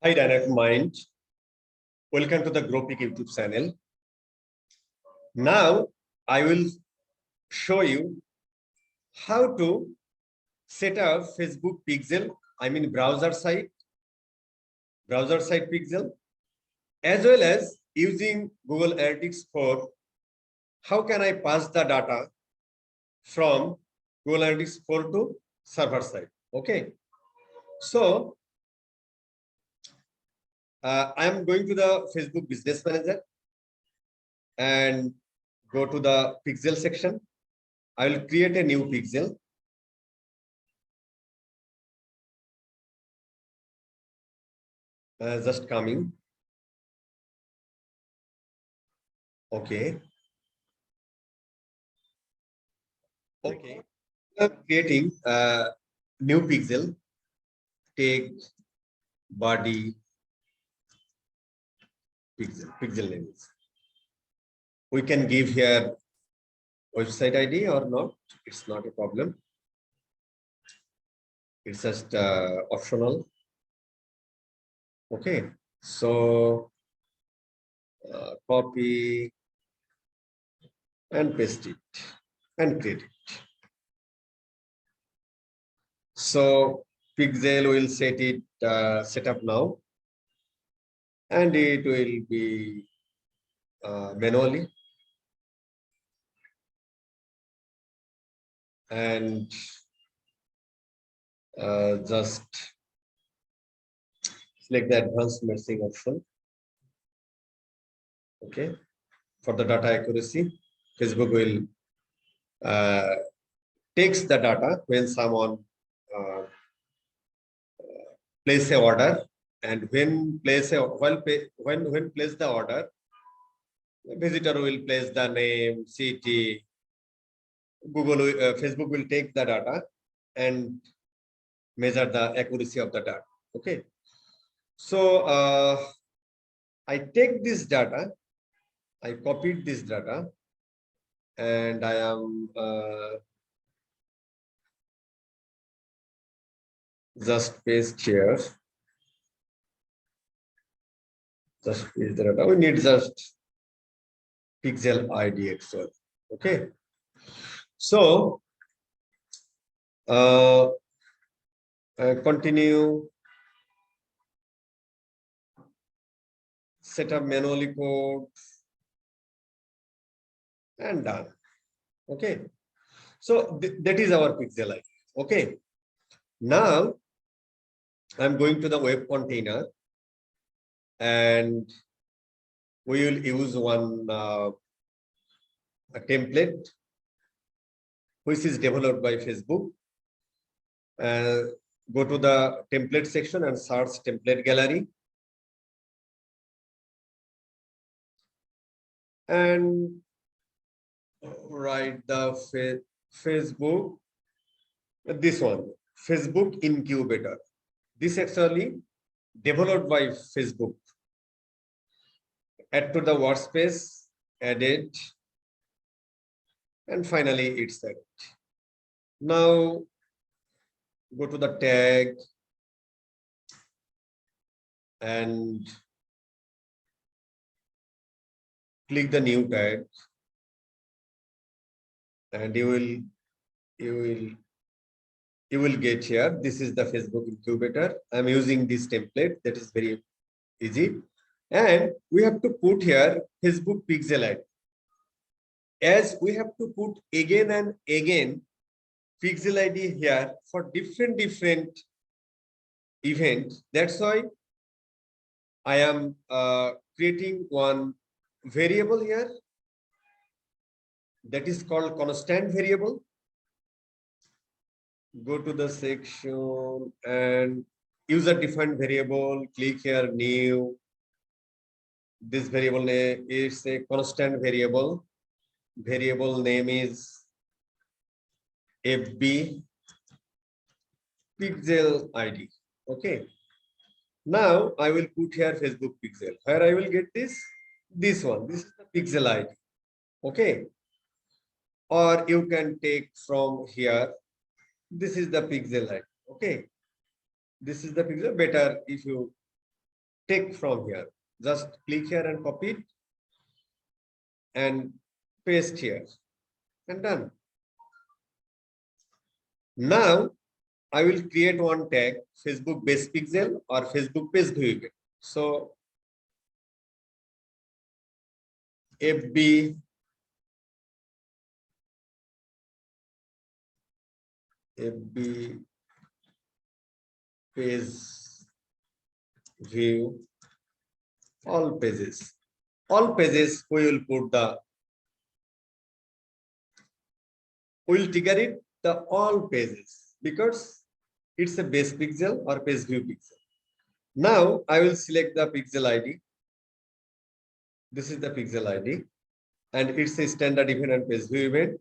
Hi, Dynamic Mind. Welcome to the GrowPeak YouTube channel. Now, I will show you how to set up Facebook pixel, browser site pixel, as well as using Google Analytics for how can I pass the data from Google Analytics 4 to server side. Okay. So, I am going to the Facebook Business Manager and go to the pixel section. I will create a new pixel. Just coming. Okay. Okay. I'm creating a new pixel. Take body pixel names. We can give here website ID or not. It's not a problem. It's just optional. Okay. So copy and paste it and create it. So pixel will set up now, and it will be manually, and just select the advanced messaging option. Okay, for the data accuracy, Facebook will takes the data when someone place a order, and when place the order, the visitor will place the name, city. Facebook will take the data and measure the accuracy of the data. Okay, so I take this data, I copied this data, and I am just paste here. Just paste the data. We need just pixel ID Excel. Okay, so continue. Set up manually code and done. Okay, so that is our pixel ID. Okay, now I'm going to the web container, and we will use one a template which is developed by Facebook. Go to the template section and search template gallery, and write the Facebook, this one, Facebook Incubator. This actually developed by Facebook. Add to the workspace, edit, and finally it's added. Now go to the tag and click the new tag, and you will get here. This is the Facebook Incubator. I'm using this template. That is very easy. And we have to put here Facebook pixel ID. As we have to put again and again pixel ID here for different events. That's why I am creating one variable here that is called constant variable. Go to the section and user defined variable, click here new. This variable name is a constant variable. Variable name is FB pixel ID. Okay. Now I will put here Facebook pixel. Where I will get this one. This is the pixel ID. Okay. Or you can take from here. This is the pixel ID. Okay. This is the pixel. Better if you take from here. Just click here and copy it and paste here and done. Now I will create one tag, Facebook base pixel or Facebook page view event. So FB page view all pages. All pages we will put the, we will trigger it the all pages because it's a base pixel or page view pixel. Now I will select the pixel ID. This is the pixel ID and it's a standard event and page view event.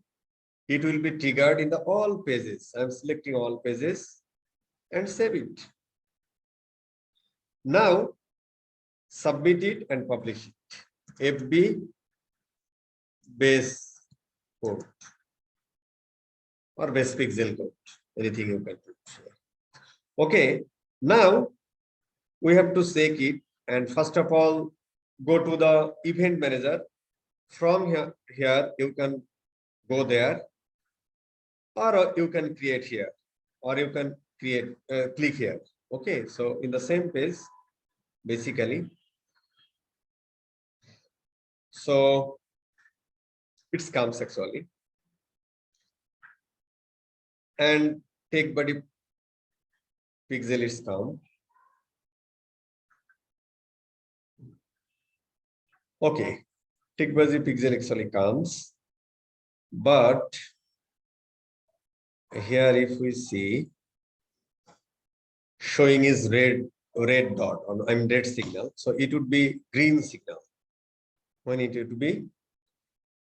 It will be triggered in the all pages. I'm selecting all pages and save it. Now submit it and publish it. FB base code or base pixel code, anything you can put here. Okay, now we have to check it, and first of all go to the event manager. From here you can go there, or you can create here, or you can create click here. Okay, so in the same page basically, so it comes actually, and take body pixel is come. Okay, tick body pixel actually comes, but here if we see, showing is red dot on, I mean red signal, so it would be green signal when it would be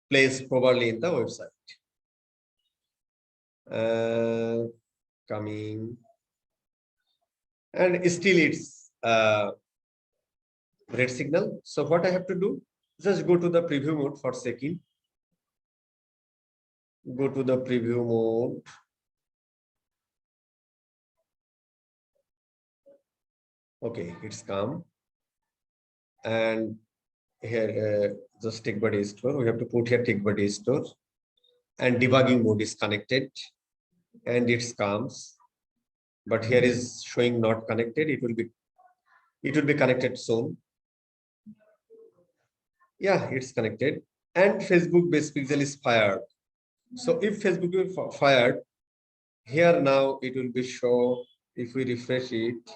placed properly in the website. Coming, and still it's red signal. So what I have to do, just go to the preview mode for a second. Go to the preview mode. Okay, it's come. And here, just tick body store. We have to put here tick body store. And debugging mode is connected. And it comes. But here is showing not connected. It will be connected soon. Yeah, it's connected. And Facebook base pixel is fired. So if Facebook is fired, here now it will be show. If we refresh it,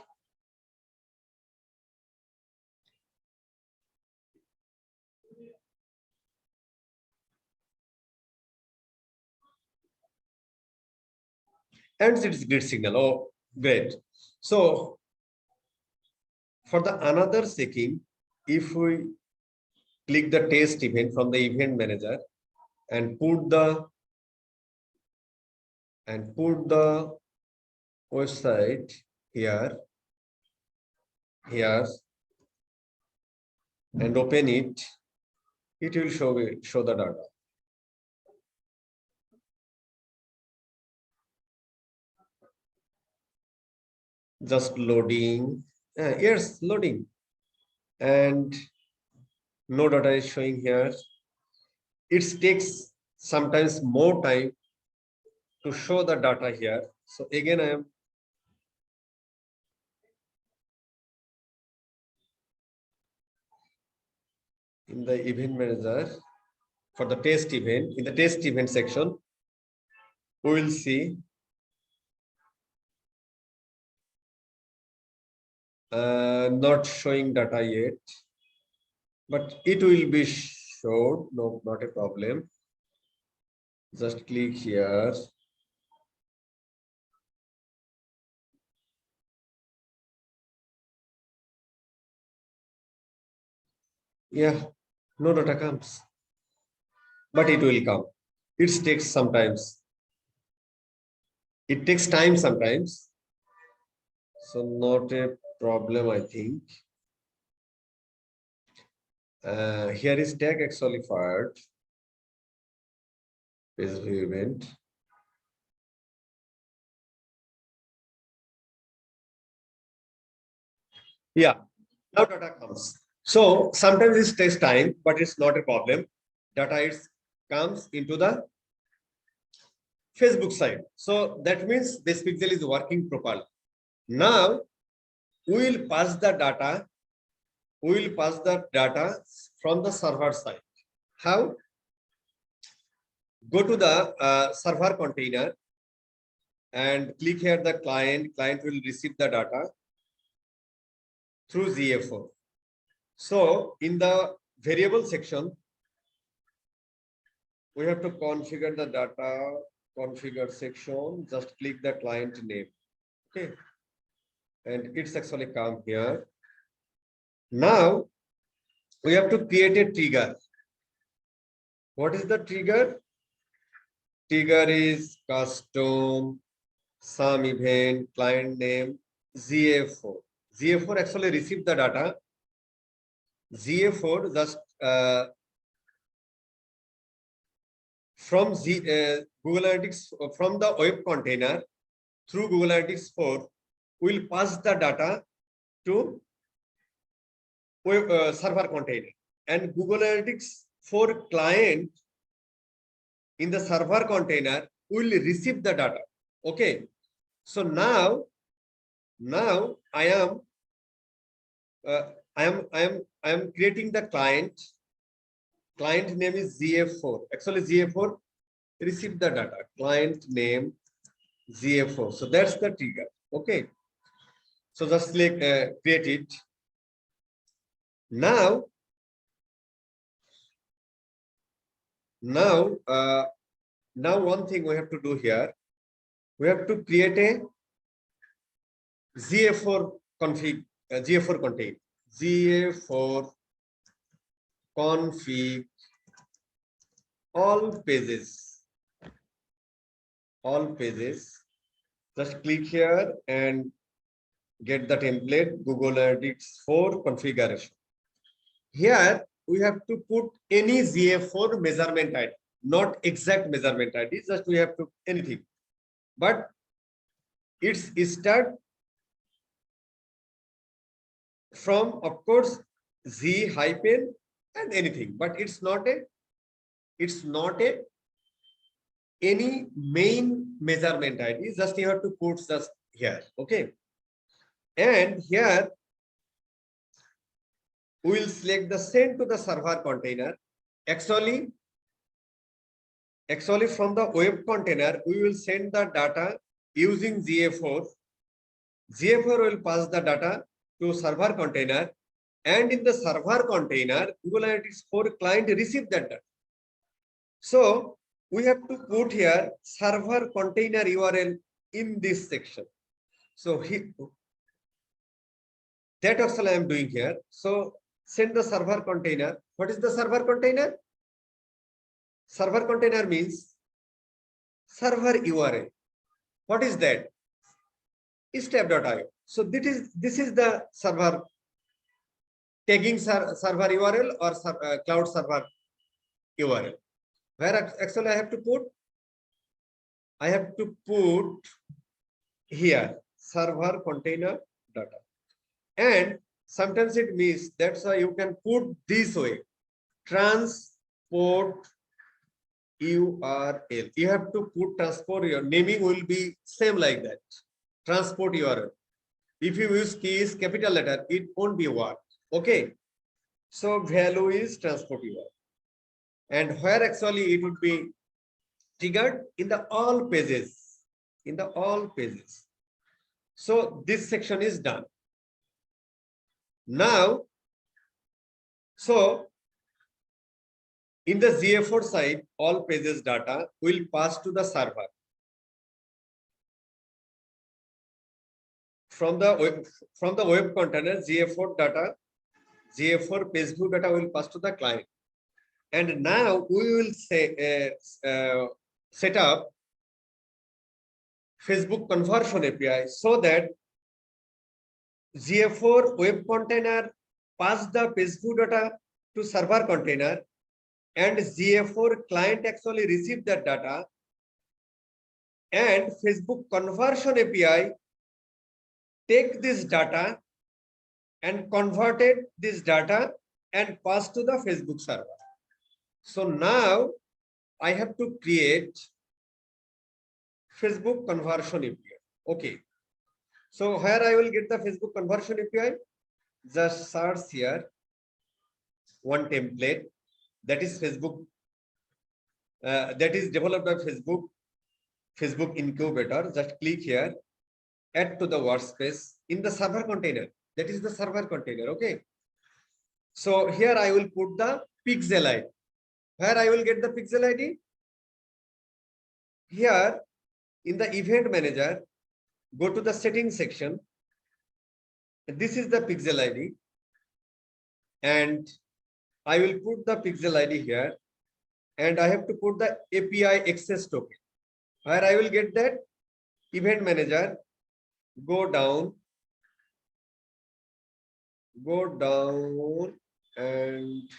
and it's grid signal. Oh, great. So for the another checking, if we click the test event from the event manager and put the website here and open it, it will show the data. Just loading. Yes, loading, and no data is showing here. It takes sometimes more time to show the data here. So again, I am in the event manager for the test event. In the test event section, we will see not showing data yet, but it will be showed. No, not a problem. Just click here. Yeah, no data comes, but it will come. It takes sometimes. It takes time sometimes. So not a problem, I think. Here is tag actually fired. Page view event. Yeah, Now data comes. So sometimes it takes time, but it's not a problem. Data comes into the Facebook side. So that means this pixel is working properly. Now we will pass the data. We will pass the data from the server side. How? Go to the server container and click here the client. Client will receive the data through GA4. So in the variable section, we have to configure the data, configure section, just click the client name. Okay. And it's actually come here. Now we have to create a trigger. What is the trigger? Trigger is custom, some event, client name, GA4. GA4 actually received the data. GA4 just from Google Analytics, from the web container through Google Analytics 4, will pass the data to web, server container, and Google Analytics 4 client in the server container will receive the data. Okay. So now I am creating the client. Client name is GA4. Actually, GA4 receive the data. Client name GA4. So that's the trigger. Okay. So just click create it. Now one thing we have to do here. We have to create a GA4 config, GA4 contain, GA4 config all pages. Just click here and get the template Google Analytics 4 configuration. Here we have to put any GA4 measurement ID, not exact measurement ID, just we have to anything. But it's start from, of course, Z hyphen and anything, but it's not a any main measurement ID. Just you have to put just here. Okay. And here we will select the send to the server container. Actually from the web container, we will send the data using GA4. GA4 will pass the data to server container, and in the server container, Google Analytics 4 client receive that data. So we have to put here server container URL in this section. So that also I am doing here. So send the server container. What is the server container? Server container means server URL. What is that? Step.io. So this is the server tagging server URL or cloud server URL. Where actually I have to put here server container data. And sometimes it means that's why you can put this way, transport URL. You have to put transport, your naming will be same like that. Transport URL. If you use keys, capital letter, it won't be work. Okay. So value is transport URL. And where actually it would be triggered in the all pages. So this section is done. Now, so in the GA4 side, all pages data will pass to the server. From the web container, GA4 data, GA4 page view data will pass to the client. And now we will say set up Facebook conversion API so that GA4 web container pass the page view data to server container, and GA4 client actually receive that data, and Facebook conversion API take this data and converted this data and passed to the Facebook server. So now I have to create Facebook conversion API. Okay. So where I will get the Facebook conversion API? Just search here one template that is Facebook, that is developed by Facebook Incubator. Just click here, add to the workspace in the server container. That is the server container. Okay. So here I will put the pixel ID. Where I will get the pixel ID? Here in the event manager, go to the settings section. This is the pixel ID. And I will put the pixel ID here. And I have to put the API access token. Where I will get that? Event manager, go down and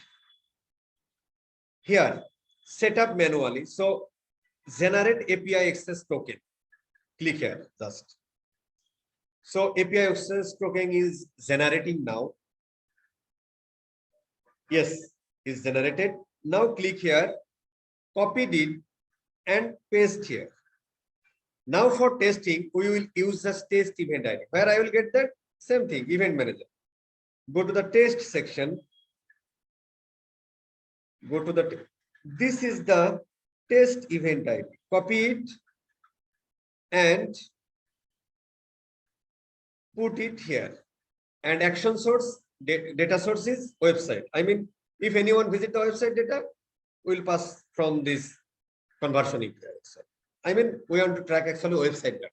here, set up manually. So generate API access token. Click here just. So API access token is generating now. Yes, is generated. Now click here, copy it and paste here. Now for testing, we will use the test event ID. Where I will get that? Same thing, event manager. Go to the test section. Go to the, this is the test event ID. Copy it and put it here. And action source, data source is website. I mean, if anyone visit the website data, we'll pass from this conversion API. I mean, we want to track actually website data.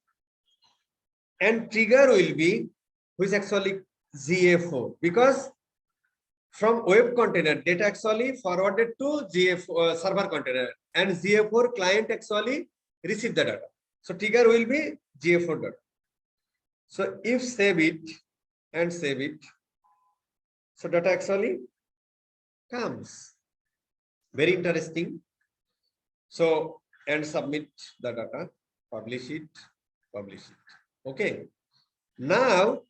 And trigger will be, which actually GA4, because from web container, data actually forwarded to GA4 server container, and GA4 client actually receive the data. So trigger will be GA4 data. So if save it and save it, so data actually comes. Very interesting. So and submit the data, publish it. Okay. Now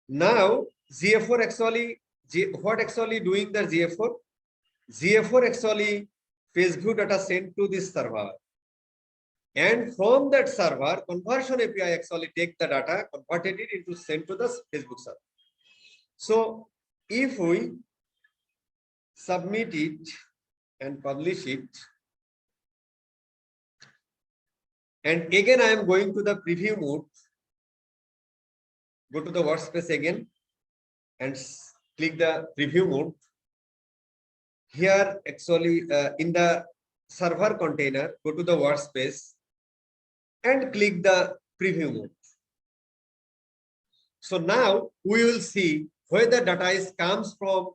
GA4 actually, what actually doing the GA4? GA4 actually Facebook data sent to this server. And from that server, conversion API actually take the data, converted it into sent to the Facebook server. So if we submit it and publish it, and again I am going to the preview mode, go to the workspace again and click the preview mode. Here actually in the server container, go to the workspace and click the preview mode. So now we will see whether data is comes from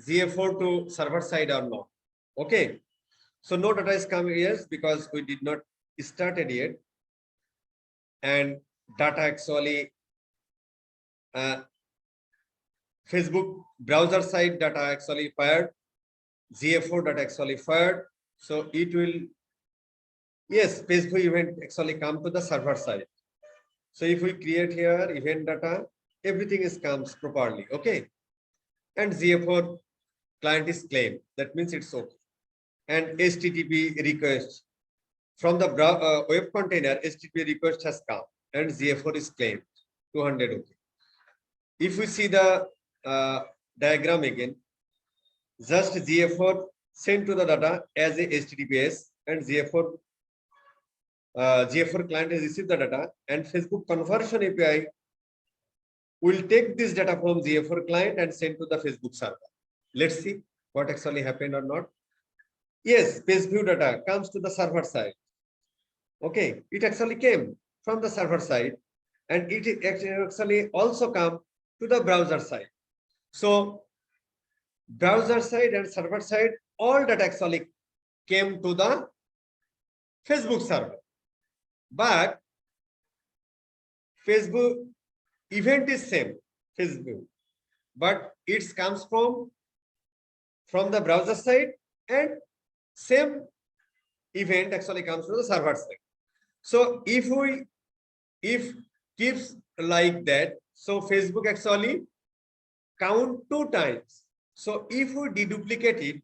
GA4 to server side or not. Okay. So no data is coming here because we did not started yet. And data actually Facebook browser side data actually fired, GA4 data actually fired. So it will, yes, Facebook event actually come to the server side. So if we create here event data, everything is comes properly. Okay. And GA4 client is claimed. That means it's okay. And HTTP request from the web container, HTTP request has come and GA4 is claimed 200. Okay. If we see the diagram again, just GA4 sent to the data as a HTTPS, and GA4 client has received the data, and Facebook conversion API will take this data from GA4 client and send to the Facebook server. Let's see what actually happened or not. Yes, page view data comes to the server side. Okay, it actually came from the server side, and it actually also come to the browser side. So browser side and server side, all data actually came to the Facebook server. But Facebook event is same, Facebook, but it comes from the browser side, and same event actually comes to the server side. So if keeps like that, So Facebook actually count 2 times. So if we deduplicate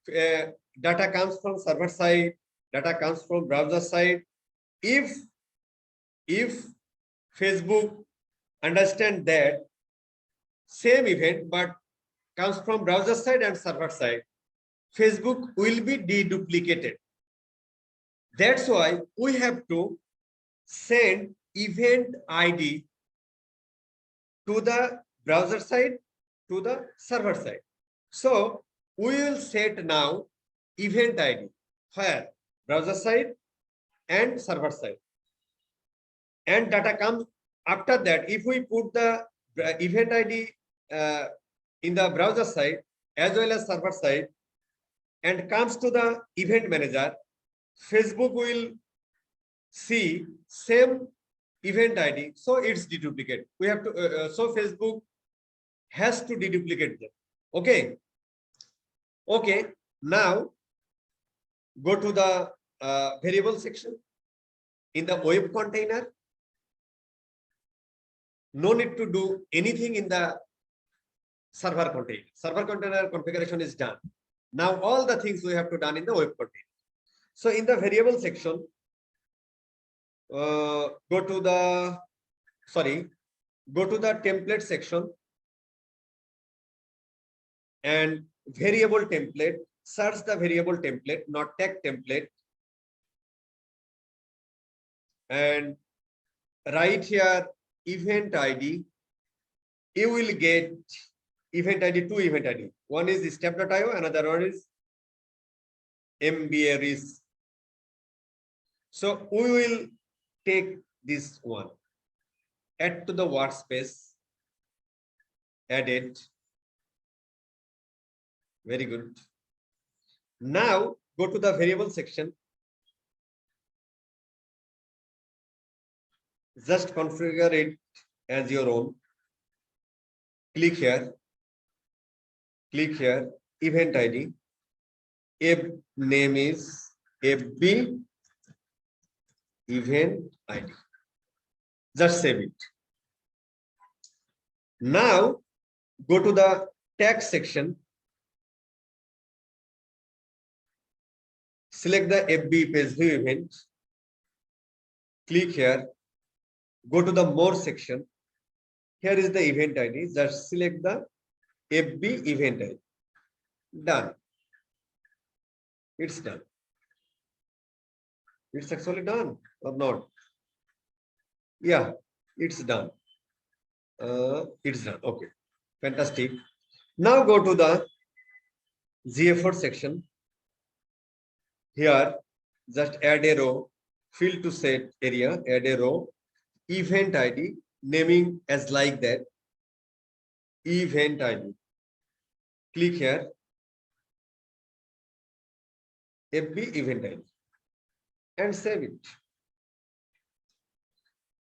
it, data comes from server side, data comes from browser side. If Facebook understand that same event but comes from browser side and server side, Facebook will be deduplicated. That's why we have to send event ID to the browser side, to the server side. So we will set now event ID where browser side and server side, and data comes after that. If we put the event ID in the browser side as well as server side and comes to the event manager, Facebook will see same event ID, so it's deduplicate. We have to so Facebook has to deduplicate them. Okay. Now go to the variable section in the web container. No need to do anything in the server container. Server container configuration is done. Now all the things we have to done in the web container. So in the variable section, go to the template section and variable template. Search the variable template, not tag template, and write here event ID. You will get event ID, 2 event ID. One is step.io, another one is MBA. So we will take this one, add to the workspace, add it. Very good. Now go to the variable section. Just configure it as your own. Click here, event ID. Name is FB event ID. Just save it. Now go to the tag section. Select the FB page view event. Click here. Go to the more section. Here is the event ID. Just select the FB event ID. Done. It's done. It's actually done or not? Yeah, it's done. It's done. Okay, fantastic. Now go to the GA4 section. Here, just add a row, fill to set area, add a row, event ID, naming as like that, event ID. Click here, FB event ID, and save it.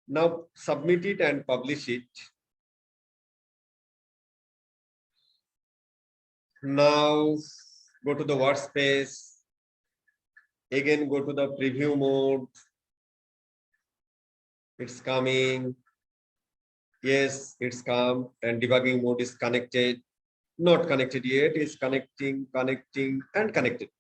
Now submit it and publish it. Now go to the workspace. Again, go to the preview mode. It's coming. Yes, it's come, and debugging mode is connected. Not connected yet. It's connecting, and connected.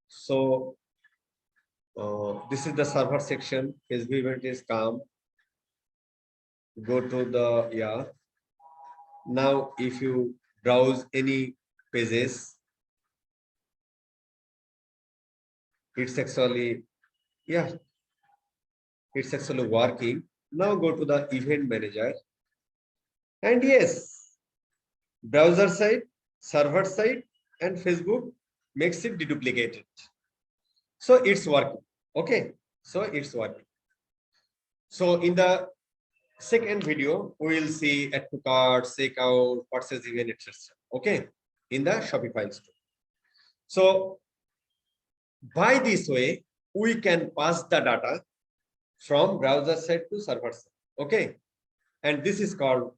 So this is the server section. Facebook event is come. Go to the Now if you browse any pages, it's actually it's actually working. Now go to the event manager, and yes, browser side, server side, and Facebook makes it deduplicated. So it's working. Okay, so it's working. So in the second video, we will see add to cart, checkout, purchase event, etc. Okay, in the Shopify store. So by this way, we can pass the data from browser side to server side. Okay, and this is called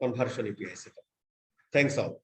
conversion API setup. Thanks all.